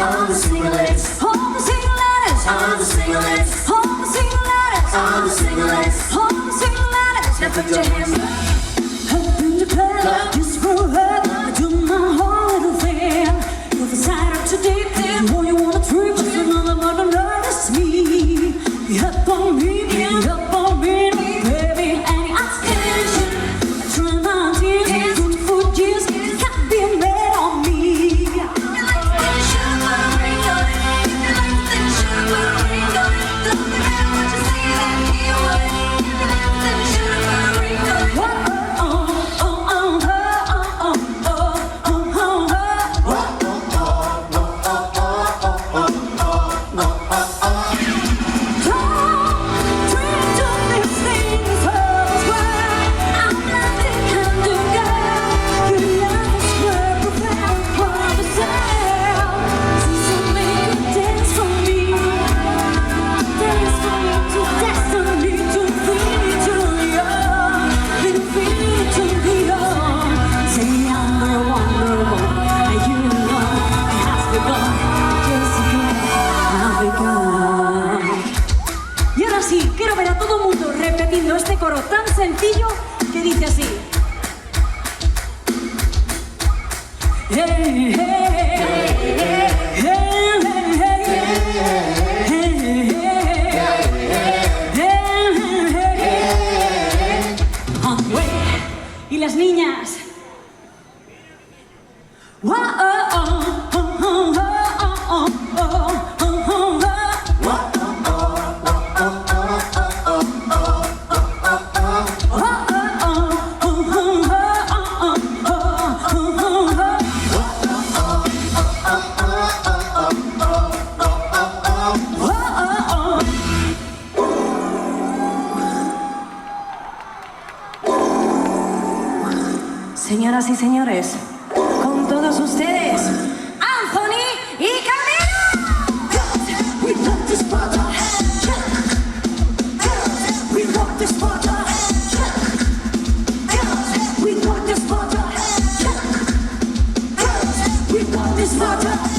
all the single ladies, all the single ladies, all the single ladies, all the single ladies, all the single ladies, all the single ladies. Now put your hands up, up in the club, just roll up, do my whole little thing. You're the side up too deep, then all you wanna trip, just another mother notice me. Up on me, up on me, baby, any attention. I try my tears, good for years, can't be made on me. You like that sugar, put a ring on it. You like that sugar, put a ring on it. Don't care what you say, that he would. You like that sugar, put a ring on it. Oh, oh, oh, oh, oh, oh, oh, oh, oh, y ahora sí, quiero ver a todo el mundo repitiendo este coro tan sencillo que dice así. Hey, hey, hey, y las niñas. Señoras y señores, con todos ustedes, Anthony y Camila. We rock this party. We rock this party. We rock this party. We rock this party.